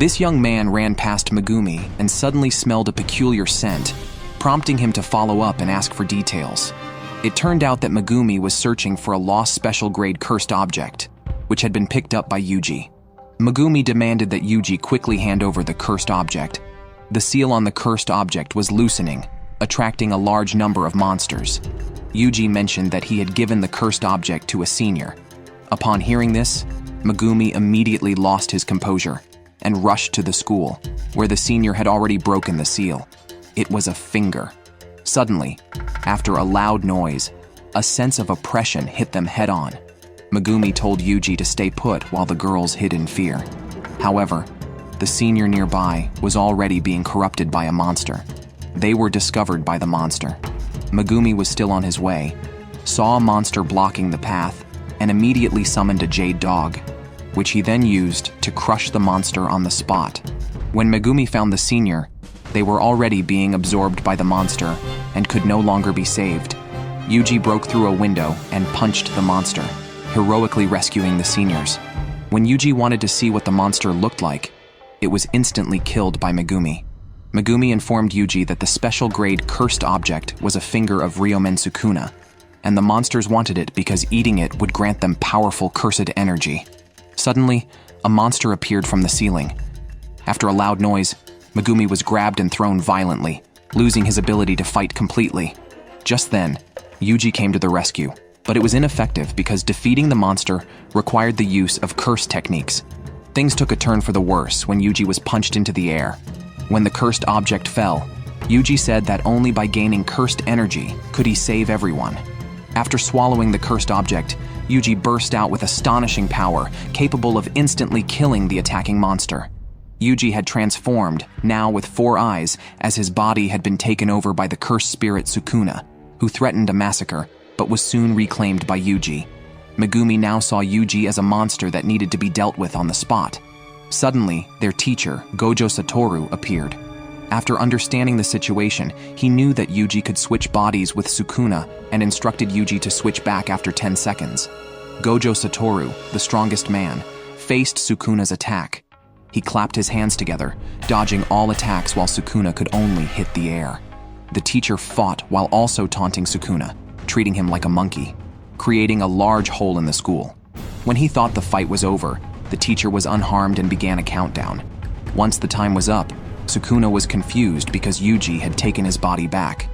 This young man ran past Megumi and suddenly smelled a peculiar scent, prompting him to follow up and ask for details. It turned out that Megumi was searching for a lost special grade cursed object, which had been picked up by Yuji. Megumi demanded that Yuji quickly hand over the cursed object. The seal on the cursed object was loosening, attracting a large number of monsters. Yuji mentioned that he had given the cursed object to a senior. Upon hearing this, Megumi immediately lost his composure and rushed to the school, where the senior had already broken the seal. It was a finger. Suddenly, after a loud noise, a sense of oppression hit them head-on. Megumi told Yuji to stay put while the girls hid in fear. However, the senior nearby was already being corrupted by a monster. They were discovered by the monster. Megumi was still on his way, saw a monster blocking the path, and immediately summoned a jade dog, which he then used to crush the monster on the spot. When Megumi found the senior, they were already being absorbed by the monster and could no longer be saved. Yuji broke through a window and punched the monster, heroically rescuing the seniors. When Yuji wanted to see what the monster looked like, it was instantly killed by Megumi. Megumi informed Yuji that the special grade cursed object was a finger of Ryomen Sukuna, and the monsters wanted it because eating it would grant them powerful cursed energy. Suddenly, a monster appeared from the ceiling. After a loud noise, Megumi was grabbed and thrown violently, losing his ability to fight completely. Just then, Yuji came to the rescue, but it was ineffective because defeating the monster required the use of curse techniques. Things took a turn for the worse when Yuji was punched into the air. When the cursed object fell, Yuji said that only by gaining cursed energy could he save everyone. After swallowing the cursed object, Yuji burst out with astonishing power, capable of instantly killing the attacking monster. Yuji had transformed, now with 4 eyes, as his body had been taken over by the cursed spirit Sukuna, who threatened a massacre, but was soon reclaimed by Yuji. Megumi now saw Yuji as a monster that needed to be dealt with on the spot. Suddenly, their teacher, Gojo Satoru, appeared. After understanding the situation, he knew that Yuji could switch bodies with Sukuna and instructed Yuji to switch back after 10 seconds. Gojo Satoru, the strongest man, faced Sukuna's attack. He clapped his hands together, dodging all attacks while Sukuna could only hit the air. The teacher fought while also taunting Sukuna, treating him like a monkey, creating a large hole in the school. When he thought the fight was over, the teacher was unharmed and began a countdown. Once the time was up, Sukuna was confused because Yuji had taken his body back.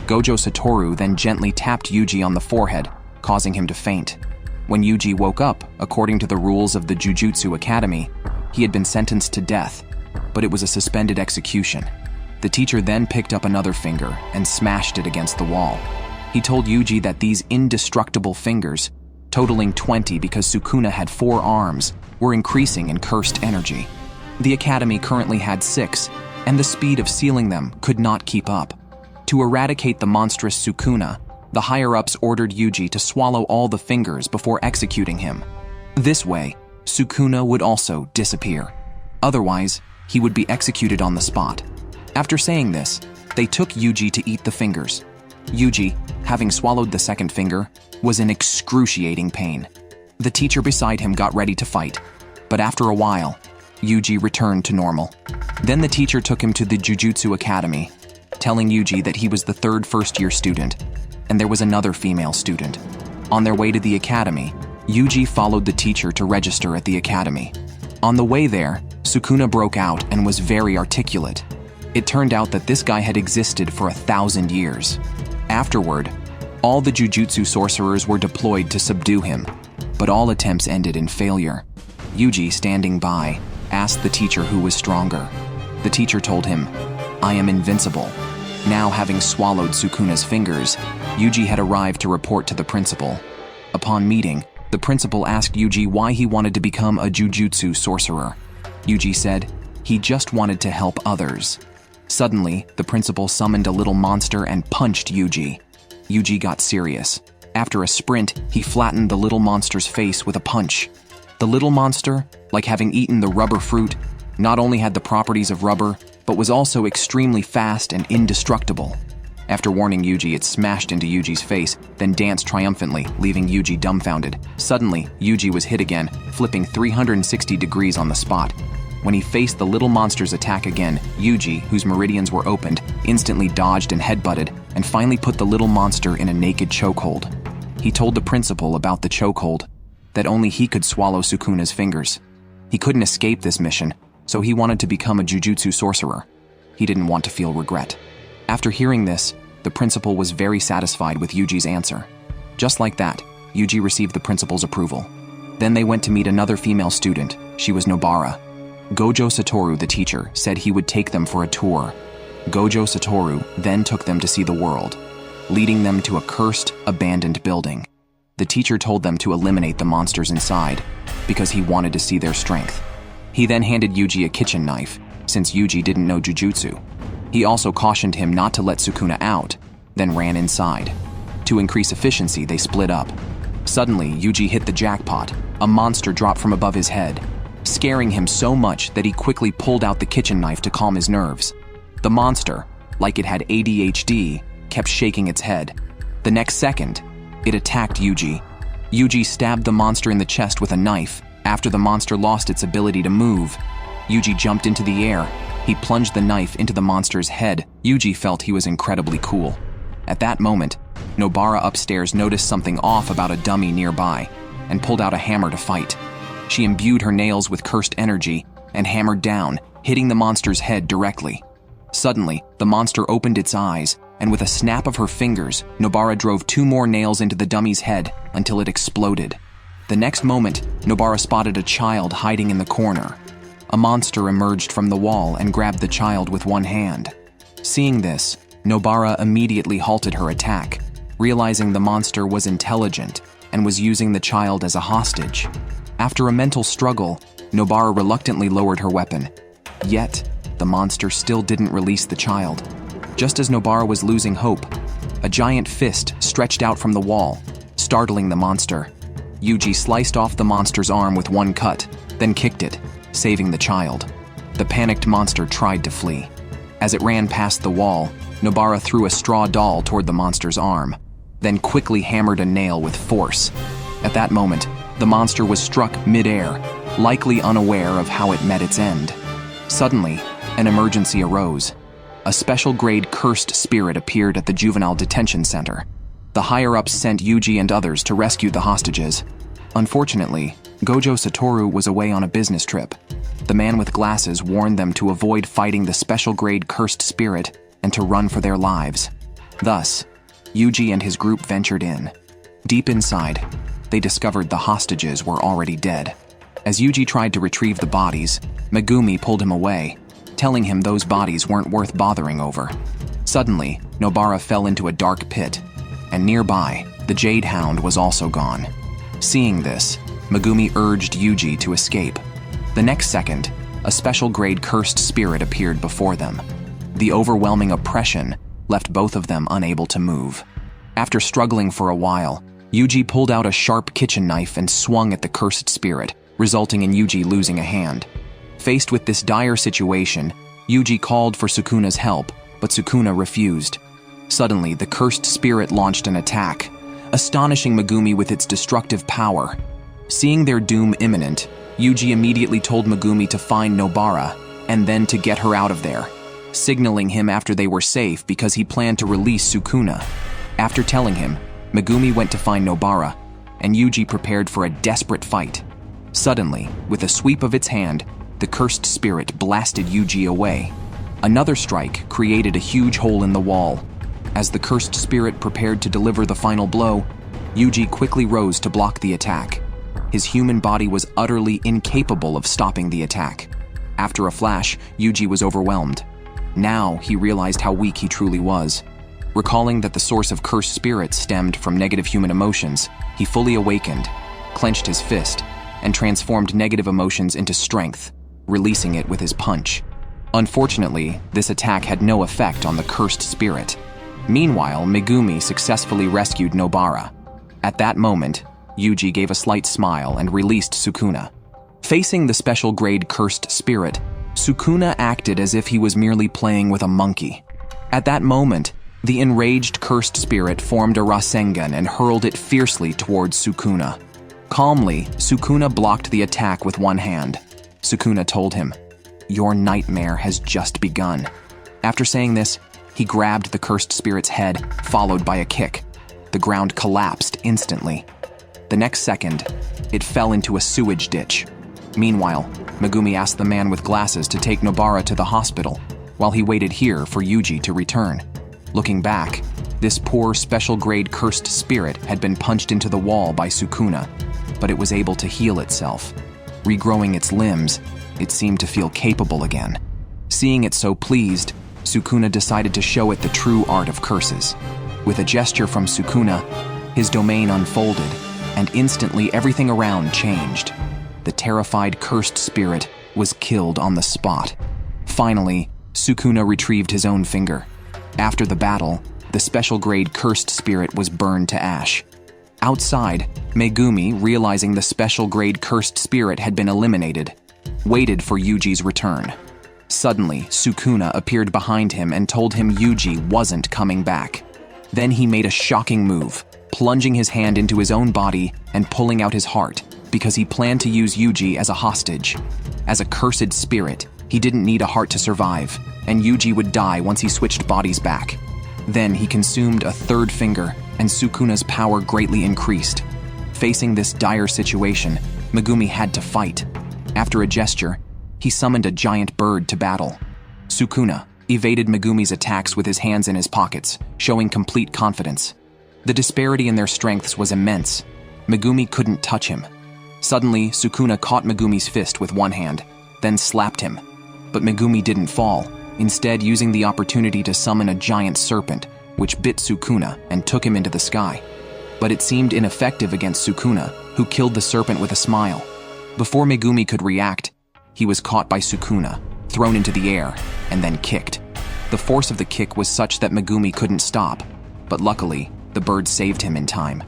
Gojo Satoru then gently tapped Yuji on the forehead, causing him to faint. When Yuji woke up, according to the rules of the Jujutsu Academy, he had been sentenced to death, but it was a suspended execution. The teacher then picked up another finger and smashed it against the wall. He told Yuji that these indestructible fingers, totaling 20 because Sukuna had 4 arms, were increasing in cursed energy. The academy currently had 6, and the speed of sealing them could not keep up. To eradicate the monstrous Sukuna, the higher-ups ordered Yuji to swallow all the fingers before executing him. This way, Sukuna would also disappear. Otherwise, he would be executed on the spot. After saying this, they took Yuji to eat the fingers. Yuji, having swallowed the second finger, was in excruciating pain. The teacher beside him got ready to fight, but after a while, Yuji returned to normal. Then the teacher took him to the Jujutsu Academy, telling Yuji that he was the 3rd first-year student, and there was another female student. On their way to the academy, Yuji followed the teacher to register at the academy. On the way there, Sukuna broke out and was very articulate. It turned out that this guy had existed for 1,000 years. Afterward, all the Jujutsu sorcerers were deployed to subdue him, but all attempts ended in failure. Yuji, standing by, asked the teacher who was stronger. The teacher told him, "I am invincible." Now, having swallowed Sukuna's fingers, Yuji had arrived to report to the principal. Upon meeting, the principal asked Yuji why he wanted to become a Jujutsu sorcerer. Yuji said he just wanted to help others. Suddenly, the principal summoned a little monster and punched Yuji. Yuji got serious. After a sprint, he flattened the little monster's face with a punch. The little monster, like having eaten the rubber fruit, not only had the properties of rubber, but was also extremely fast and indestructible. After warning Yuji, it smashed into Yuji's face, then danced triumphantly, leaving Yuji dumbfounded. Suddenly, Yuji was hit again, flipping 360 degrees on the spot. When he faced the little monster's attack again, Yuji, whose meridians were opened, instantly dodged and headbutted, and finally put the little monster in a naked chokehold. He told the principal about the chokehold, that only he could swallow Sukuna's fingers. He couldn't escape this mission, so he wanted to become a Jujutsu sorcerer. He didn't want to feel regret. After hearing this, the principal was very satisfied with Yuji's answer. Just like that, Yuji received the principal's approval. Then they went to meet another female student. She was Nobara. Gojo Satoru, the teacher, said he would take them for a tour. Gojo Satoru then took them to see the world, leading them to a cursed, abandoned building. The teacher told them to eliminate the monsters inside, because he wanted to see their strength. He then handed Yuji a kitchen knife, since Yuji didn't know Jujutsu. He also cautioned him not to let Sukuna out, then ran inside. To increase efficiency, they split up. Suddenly, Yuji hit the jackpot. A monster dropped from above his head, scaring him so much that he quickly pulled out the kitchen knife to calm his nerves. The monster, like it had ADHD, kept shaking its head. The next second, it attacked Yuji. Yuji stabbed the monster in the chest with a knife. After the monster lost its ability to move, Yuji jumped into the air. He plunged the knife into the monster's head. Yuji felt he was incredibly cool. At that moment, Nobara upstairs noticed something off about a dummy nearby and pulled out a hammer to fight. She imbued her nails with cursed energy and hammered down, hitting the monster's head directly. Suddenly, the monster opened its eyes, and with a snap of her fingers, Nobara drove 2 more nails into the dummy's head until it exploded. The next moment, Nobara spotted a child hiding in the corner. A monster emerged from the wall and grabbed the child with one hand. Seeing this, Nobara immediately halted her attack, realizing the monster was intelligent and was using the child as a hostage. After a mental struggle, Nobara reluctantly lowered her weapon. Yet, the monster still didn't release the child. Just as Nobara was losing hope, a giant fist stretched out from the wall, startling the monster. Yuji sliced off the monster's arm with one cut, then kicked it, saving the child. The panicked monster tried to flee. As it ran past the wall, Nobara threw a straw doll toward the monster's arm, then quickly hammered a nail with force. At that moment, the monster was struck mid-air, likely unaware of how it met its end. Suddenly, an emergency arose. A special-grade cursed spirit appeared at the juvenile detention center. The higher-ups sent Yuji and others to rescue the hostages. Unfortunately, Gojo Satoru was away on a business trip. The man with glasses warned them to avoid fighting the special-grade cursed spirit and to run for their lives. Thus, Yuji and his group ventured in. Deep inside, they discovered the hostages were already dead. As Yuji tried to retrieve the bodies, Megumi pulled him away, telling him those bodies weren't worth bothering over. Suddenly, Nobara fell into a dark pit, and nearby, the Jade Hound was also gone. Seeing this, Megumi urged Yuji to escape. The next second, a special-grade cursed spirit appeared before them. The overwhelming oppression left both of them unable to move. After struggling for a while, Yuji pulled out a sharp kitchen knife and swung at the cursed spirit, resulting in Yuji losing a hand. Faced with this dire situation, Yuji called for Sukuna's help, but Sukuna refused. Suddenly, the cursed spirit launched an attack, astonishing Megumi with its destructive power. Seeing their doom imminent, Yuji immediately told Megumi to find Nobara and then to get her out of there, signaling him after they were safe because he planned to release Sukuna. After telling him, Megumi went to find Nobara, and Yuji prepared for a desperate fight. Suddenly, with a sweep of its hand, the cursed spirit blasted Yuji away. Another strike created a huge hole in the wall. As the cursed spirit prepared to deliver the final blow, Yuji quickly rose to block the attack. His human body was utterly incapable of stopping the attack. After a flash, Yuji was overwhelmed. Now he realized how weak he truly was. Recalling that the source of cursed spirits stemmed from negative human emotions, he fully awakened, clenched his fist, and transformed negative emotions into strength, releasing it with his punch. Unfortunately, this attack had no effect on the cursed spirit. Meanwhile, Megumi successfully rescued Nobara. At that moment, Yuji gave a slight smile and released Sukuna. Facing the special-grade cursed spirit, Sukuna acted as if he was merely playing with a monkey. At that moment, the enraged cursed spirit formed a Rasengan and hurled it fiercely towards Sukuna. Calmly, Sukuna blocked the attack with one hand. Sukuna told him, "Your nightmare has just begun." After saying this, he grabbed the cursed spirit's head, followed by a kick. The ground collapsed instantly. The next second, it fell into a sewage ditch. Meanwhile, Megumi asked the man with glasses to take Nobara to the hospital, while he waited here for Yuji to return. Looking back, this poor special-grade cursed spirit had been punched into the wall by Sukuna, but it was able to heal itself. Regrowing its limbs, it seemed to feel capable again. Seeing it so pleased, Sukuna decided to show it the true art of curses. With a gesture from Sukuna, his domain unfolded, and instantly everything around changed. The terrified cursed spirit was killed on the spot. Finally, Sukuna retrieved his own finger. After the battle, the special-grade cursed spirit was burned to ash. Outside, Megumi, realizing the special-grade cursed spirit had been eliminated, waited for Yuji's return. Suddenly, Sukuna appeared behind him and told him Yuji wasn't coming back. Then he made a shocking move, plunging his hand into his own body and pulling out his heart, because he planned to use Yuji as a hostage. As a cursed spirit, he didn't need a heart to survive, and Yuji would die once he switched bodies back. Then he consumed a third finger, and Sukuna's power greatly increased. Facing this dire situation, Megumi had to fight. After a gesture, he summoned a giant bird to battle. Sukuna evaded Megumi's attacks with his hands in his pockets, showing complete confidence. The disparity in their strengths was immense. Megumi couldn't touch him. Suddenly, Sukuna caught Megumi's fist with one hand, then slapped him. But Megumi didn't fall, instead using the opportunity to summon a giant serpent, which bit Sukuna and took him into the sky. But it seemed ineffective against Sukuna, who killed the serpent with a smile. Before Megumi could react, he was caught by Sukuna, thrown into the air, and then kicked. The force of the kick was such that Megumi couldn't stop, but luckily, the bird saved him in time.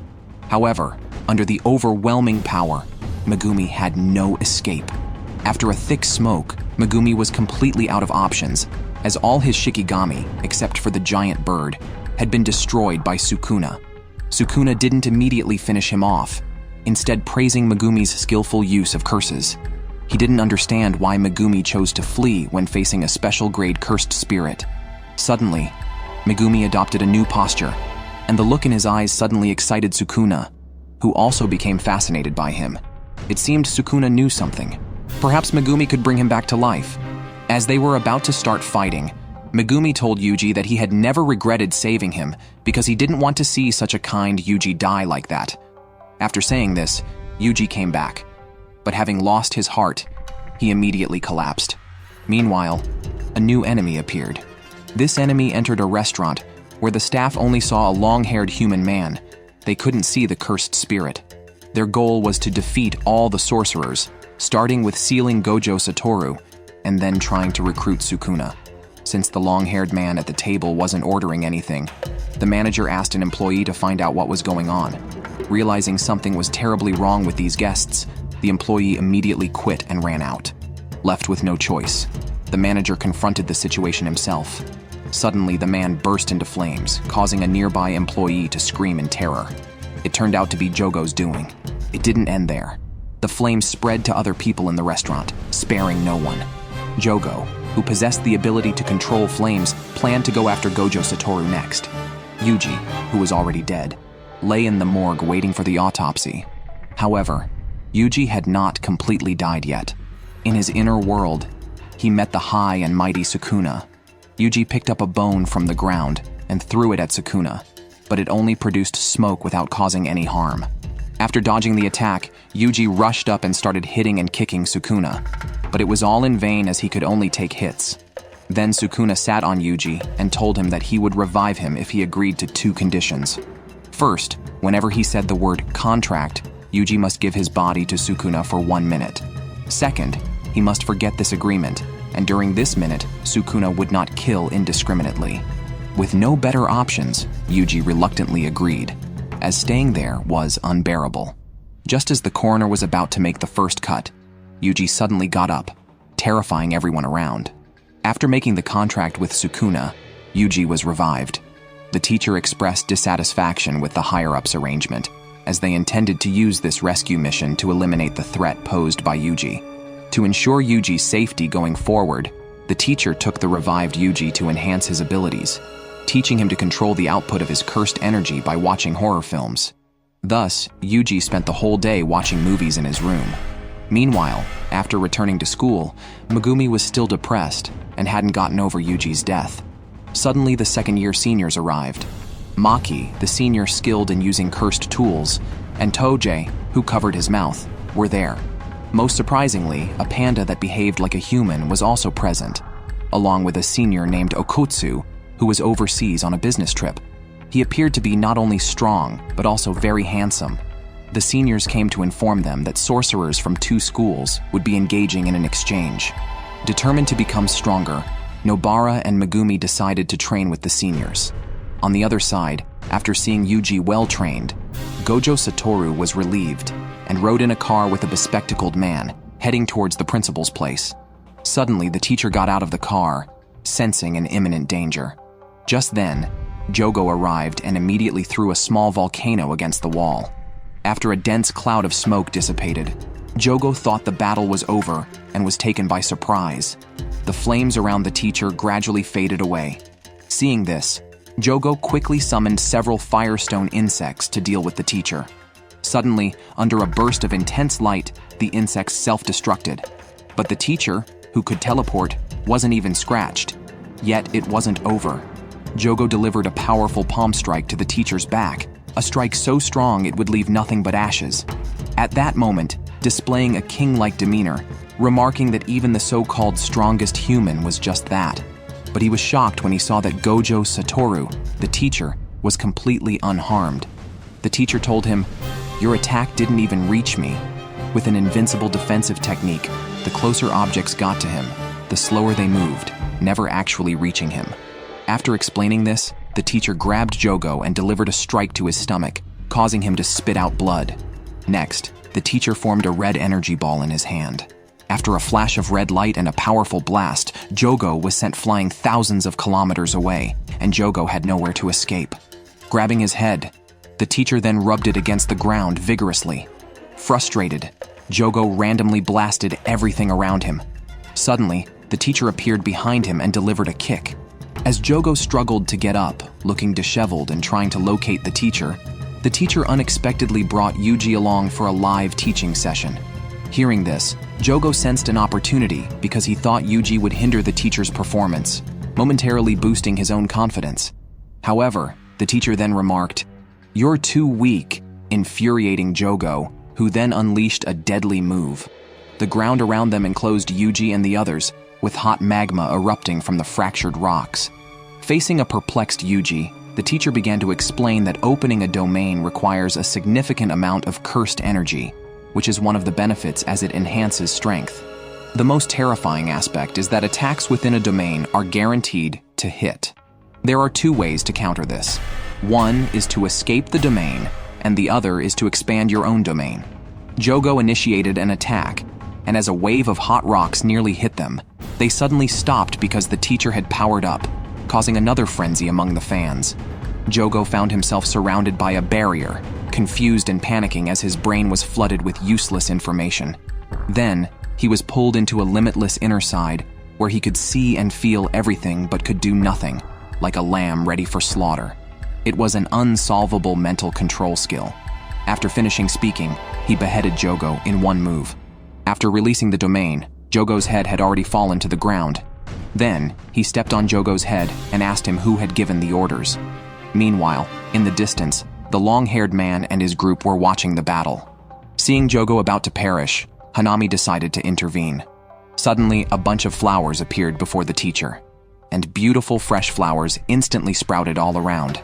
However, under the overwhelming power, Megumi had no escape. After a thick smoke, Megumi was completely out of options, as all his Shikigami, except for the giant bird, had been destroyed by Sukuna. Sukuna didn't immediately finish him off, instead praising Megumi's skillful use of curses. He didn't understand why Megumi chose to flee when facing a special-grade cursed spirit. Suddenly, Megumi adopted a new posture, and the look in his eyes suddenly excited Sukuna, who also became fascinated by him. It seemed Sukuna knew something. Perhaps Megumi could bring him back to life. As they were about to start fighting, Megumi told Yuji that he had never regretted saving him because he didn't want to see such a kind Yuji die like that. After saying this, Yuji came back, but having lost his heart, he immediately collapsed. Meanwhile, a new enemy appeared. This enemy entered a restaurant where the staff only saw a long-haired human man. They couldn't see the cursed spirit. Their goal was to defeat all the sorcerers, starting with sealing Gojo Satoru, and then trying to recruit Sukuna. Since the long-haired man at the table wasn't ordering anything, the manager asked an employee to find out what was going on. Realizing something was terribly wrong with these guests, the employee immediately quit and ran out. Left with no choice, the manager confronted the situation himself. Suddenly, the man burst into flames, causing a nearby employee to scream in terror. It turned out to be Jogo's doing. It didn't end there. The flames spread to other people in the restaurant, sparing no one. Jogo, who possessed the ability to control flames, planned to go after Gojo Satoru next. Yuji, who was already dead, lay in the morgue waiting for the autopsy. However, Yuji had not completely died yet. In his inner world, he met the high and mighty Sukuna. Yuji picked up a bone from the ground and threw it at Sukuna, but it only produced smoke without causing any harm. After dodging the attack, Yuji rushed up and started hitting and kicking Sukuna, but it was all in vain as he could only take hits. Then Sukuna sat on Yuji and told him that he would revive him if he agreed to two conditions. First, whenever he said the word contract, Yuji must give his body to Sukuna for 1 minute. Second, he must forget this agreement, and during this minute, Sukuna would not kill indiscriminately. With no better options, Yuji reluctantly agreed, as staying there was unbearable. Just as the coroner was about to make the first cut, Yuji suddenly got up, terrifying everyone around. After making the contract with Sukuna, Yuji was revived. The teacher expressed dissatisfaction with the higher-ups arrangement, as they intended to use this rescue mission to eliminate the threat posed by Yuji. To ensure Yuji's safety going forward, the teacher took the revived Yuji to enhance his abilities, teaching him to control the output of his cursed energy by watching horror films. Thus, Yuji spent the whole day watching movies in his room. Meanwhile, after returning to school, Megumi was still depressed and hadn't gotten over Yuji's death. Suddenly, the second-year seniors arrived. Maki, the senior skilled in using cursed tools, and Toje, who covered his mouth, were there. Most surprisingly, a panda that behaved like a human was also present, along with a senior named Okotsu, who was overseas on a business trip. He appeared to be not only strong, but also very handsome. The seniors came to inform them that sorcerers from 2 schools would be engaging in an exchange. Determined to become stronger, Nobara and Megumi decided to train with the seniors. On the other side, after seeing Yuji well-trained, Gojo Satoru was relieved and rode in a car with a bespectacled man, heading towards the principal's place. Suddenly, the teacher got out of the car, sensing an imminent danger. Just then, Jogo arrived and immediately threw a small volcano against the wall. After a dense cloud of smoke dissipated, Jogo thought the battle was over and was taken by surprise. The flames around the teacher gradually faded away. Seeing this, Jogo quickly summoned several firestone insects to deal with the teacher. Suddenly, under a burst of intense light, the insects self-destructed. But the teacher, who could teleport, wasn't even scratched. Yet it wasn't over. Jogo delivered a powerful palm strike to the teacher's back, a strike so strong it would leave nothing but ashes. At that moment, displaying a king-like demeanor, remarking that even the so-called strongest human was just that. But he was shocked when he saw that Gojo Satoru, the teacher, was completely unharmed. The teacher told him, "Your attack didn't even reach me." With an invincible defensive technique, the closer objects got to him, the slower they moved, never actually reaching him. After explaining this, the teacher grabbed Jogo and delivered a strike to his stomach, causing him to spit out blood. Next, the teacher formed a red energy ball in his hand. After a flash of red light and a powerful blast, Jogo was sent flying thousands of kilometers away, and Jogo had nowhere to escape. Grabbing his head, the teacher then rubbed it against the ground vigorously. Frustrated, Jogo randomly blasted everything around him. Suddenly, the teacher appeared behind him and delivered a kick. As Jogo struggled to get up, looking disheveled and trying to locate the teacher unexpectedly brought Yuji along for a live teaching session. Hearing this, Jogo sensed an opportunity because he thought Yuji would hinder the teacher's performance, momentarily boosting his own confidence. However, the teacher then remarked, "You're too weak," infuriating Jogo, who then unleashed a deadly move. The ground around them enclosed Yuji and the others, with hot magma erupting from the fractured rocks. Facing a perplexed Yuji, the teacher began to explain that opening a domain requires a significant amount of cursed energy, which is one of the benefits as it enhances strength. The most terrifying aspect is that attacks within a domain are guaranteed to hit. There are 2 ways to counter this. One is to escape the domain, and the other is to expand your own domain. Jogo initiated an attack, and as a wave of hot rocks nearly hit them, they suddenly stopped because the teacher had powered up, causing another frenzy among the fans. Jogo found himself surrounded by a barrier, confused and panicking as his brain was flooded with useless information. Then, he was pulled into a limitless inner side, where he could see and feel everything but could do nothing, like a lamb ready for slaughter. It was an unsolvable mental control skill. After finishing speaking, he beheaded Jogo in one move. After releasing the domain, Jogo's head had already fallen to the ground. Then, he stepped on Jogo's head and asked him who had given the orders. Meanwhile, in the distance, the long-haired man and his group were watching the battle. Seeing Jogo about to perish, Hanami decided to intervene. Suddenly, a bunch of flowers appeared before the teacher, and beautiful fresh flowers instantly sprouted all around.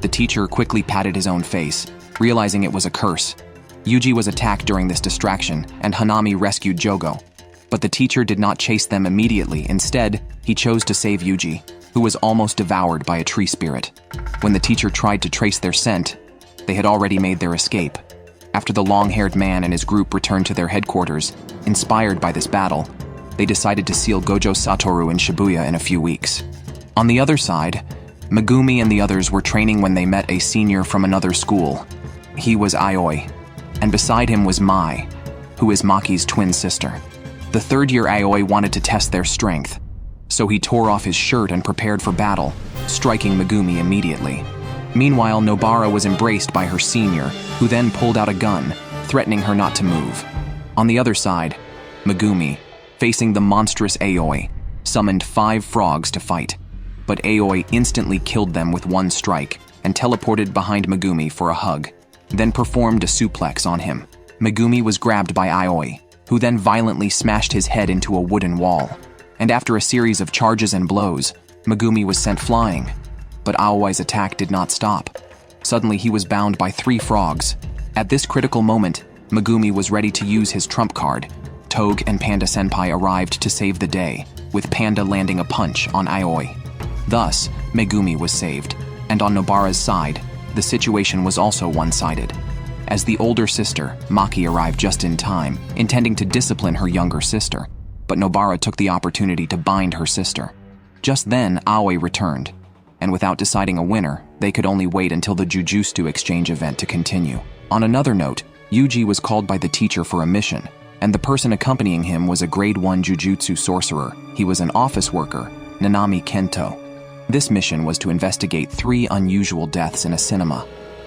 The teacher quickly patted his own face, realizing it was a curse. Yuji was attacked during this distraction, and Hanami rescued Jogo. But the teacher did not chase them immediately. Instead, he chose to save Yuji, who was almost devoured by a tree spirit. When the teacher tried to trace their scent, they had already made their escape. After the long-haired man and his group returned to their headquarters, inspired by this battle, they decided to seal Gojo Satoru in Shibuya in a few weeks. On the other side, Megumi and the others were training when they met a senior from another school. He was Aioi, and beside him was Mai, who is Maki's twin sister. The third-year Aoi wanted to test their strength, so he tore off his shirt and prepared for battle, striking Megumi immediately. Meanwhile, Nobara was embraced by her senior, who then pulled out a gun, threatening her not to move. On the other side, Megumi, facing the monstrous Aoi, summoned 5 frogs to fight, but Aoi instantly killed them with one strike and teleported behind Megumi for a hug, then performed a suplex on him. Megumi was grabbed by Aoi, who then violently smashed his head into a wooden wall, and after a series of charges and blows, Megumi was sent flying. But Aoi's attack did not stop. Suddenly he was bound by 3 frogs. At this critical moment, Megumi was ready to use his trump card. Toge and Panda Senpai arrived to save the day, with Panda landing a punch on Aoi. Thus, Megumi was saved, and on Nobara's side, the situation was also one-sided, as the older sister, Maki, arrived just in time, intending to discipline her younger sister, but Nobara took the opportunity to bind her sister. Just then, Aoi returned, and without deciding a winner, they could only wait until the Jujutsu exchange event to continue. On another note, Yuji was called by the teacher for a mission, and the person accompanying him was a grade 1 Jujutsu sorcerer. He was an office worker, Nanami Kento. This mission was to investigate 3 unusual deaths in a cinema,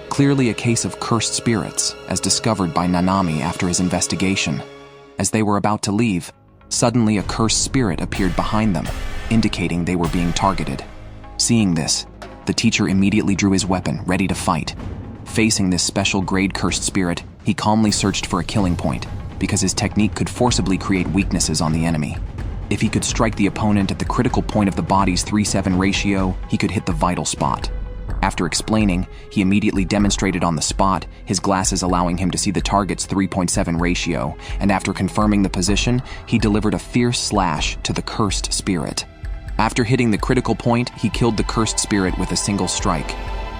clearly a case of cursed spirits, as discovered by Nanami after his investigation. As they were about to leave, suddenly a cursed spirit appeared behind them, indicating they were being targeted. Seeing this, the teacher immediately drew his weapon, ready to fight. Facing this special grade cursed spirit, he calmly searched for a killing point, because his technique could forcibly create weaknesses on the enemy. If he could strike the opponent at the critical point of the body's 3-7 ratio, he could hit the vital spot. After explaining, he immediately demonstrated on the spot, his glasses allowing him to see the target's 3.7 ratio, and after confirming the position, he delivered a fierce slash to the cursed spirit. After hitting the critical point, he killed the cursed spirit with a single strike.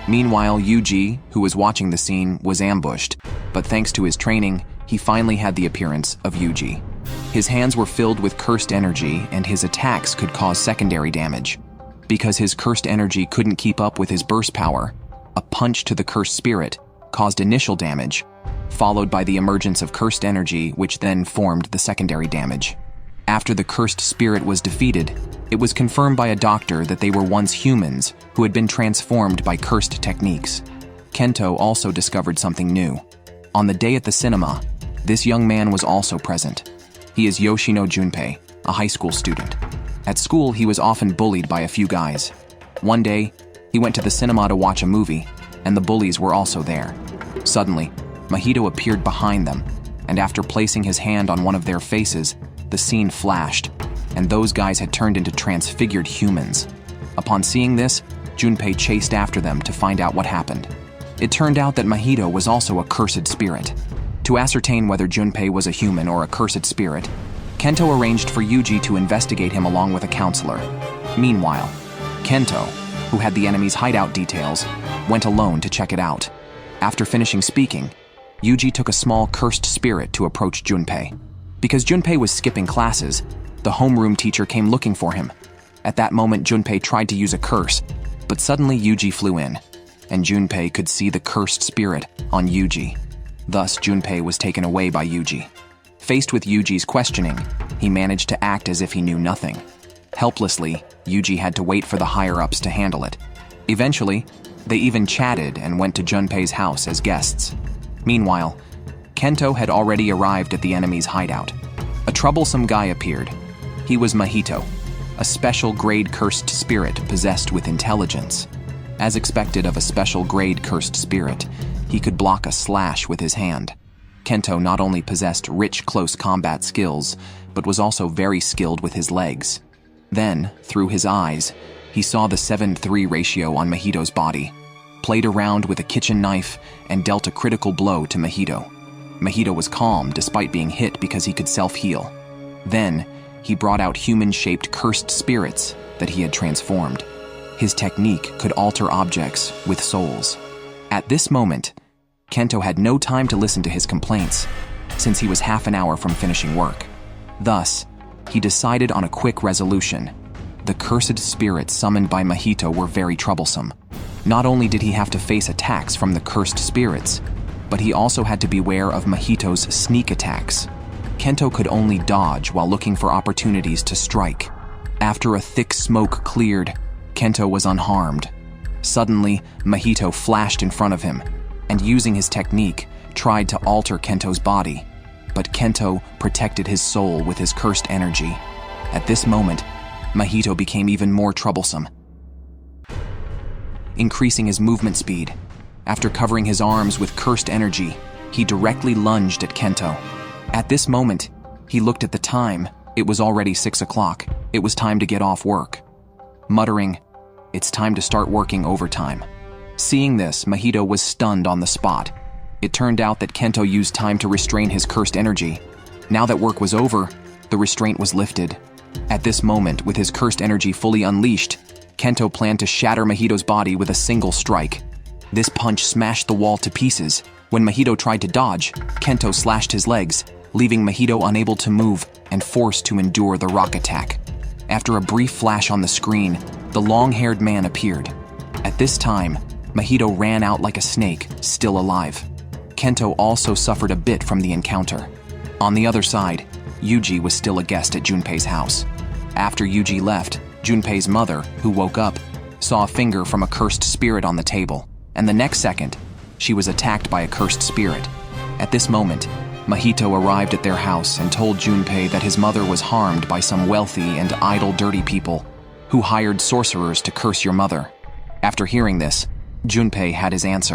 Meanwhile, Yuji, who was watching the scene, was ambushed, but thanks to his training, he finally had the appearance of Yuji. His hands were filled with cursed energy, and his attacks could cause secondary damage. Because his cursed energy couldn't keep up with his burst power, a punch to the cursed spirit caused initial damage, followed by the emergence of cursed energy, which then formed the secondary damage. After the cursed spirit was defeated, it was confirmed by a doctor that they were once humans who had been transformed by cursed techniques. Kento also discovered something new. On the day at the cinema, this young man was also present. He is Yoshino Junpei, a high school student. At school, he was often bullied by a few guys. One day, he went to the cinema to watch a movie, and the bullies were also there. Suddenly, Mahito appeared behind them, and after placing his hand on one of their faces, the scene flashed, and those guys had turned into transfigured humans. Upon seeing this, Junpei chased after them to find out what happened. It turned out that Mahito was also a cursed spirit. To ascertain whether Junpei was a human or a cursed spirit, Kento arranged for Yuji to investigate him along with a counselor. Meanwhile, Kento, who had the enemy's hideout details, went alone to check it out. After finishing speaking, Yuji took a small cursed spirit to approach Junpei. Because Junpei was skipping classes, the homeroom teacher came looking for him. At that moment, Junpei tried to use a curse, but suddenly Yuji flew in, and Junpei could see the cursed spirit on Yuji. Thus, Junpei was taken away by Yuji. Faced with Yuji's questioning, he managed to act as if he knew nothing. Helplessly, Yuji had to wait for the higher-ups to handle it. Eventually, they even chatted and went to Junpei's house as guests. Meanwhile, Kento had already arrived at the enemy's hideout. A troublesome guy appeared. He was Mahito, a special grade cursed spirit possessed with intelligence. As expected of a special grade cursed spirit, he could block a slash with his hand. Kento not only possessed rich close combat skills, but was also very skilled with his legs. Then, through his eyes, he saw the 7-3 ratio on Mahito's body, played around with a kitchen knife, and dealt a critical blow to Mahito. Mahito was calm despite being hit because he could self-heal. Then, he brought out human-shaped cursed spirits that he had transformed. His technique could alter objects with souls. At this moment, Kento had no time to listen to his complaints, since he was half an hour from finishing work. Thus, he decided on a quick resolution. The cursed spirits summoned by Mahito were very troublesome. Not only did he have to face attacks from the cursed spirits, but he also had to beware of Mahito's sneak attacks. Kento could only dodge while looking for opportunities to strike. After a thick smoke cleared, Kento was unharmed. Suddenly, Mahito flashed in front of him, and using his technique, tried to alter Kento's body. But Kento protected his soul with his cursed energy. At this moment, Mahito became even more troublesome, increasing his movement speed. After covering his arms with cursed energy, he directly lunged at Kento. At this moment, he looked at the time. It was already 6 o'clock. It was time to get off work. Muttering, "It's time to start working overtime." Seeing this, Mahito was stunned on the spot. It turned out that Kento used time to restrain his cursed energy. Now that work was over, the restraint was lifted. At this moment, with his cursed energy fully unleashed, Kento planned to shatter Mahito's body with a single strike. This punch smashed the wall to pieces. When Mahito tried to dodge, Kento slashed his legs, leaving Mahito unable to move and forced to endure the rock attack. After a brief flash on the screen, the long-haired man appeared. At this time, Mahito ran out like a snake, still alive. Kento also suffered a bit from the encounter. On the other side, Yuji was still a guest at Junpei's house. After Yuji left, Junpei's mother, who woke up, saw a finger from a cursed spirit on the table, and the next second, she was attacked by a cursed spirit. At this moment, Mahito arrived at their house and told Junpei that his mother was harmed by some wealthy and idle dirty people who hired sorcerers to curse your mother. After hearing this, Junpei had his answer.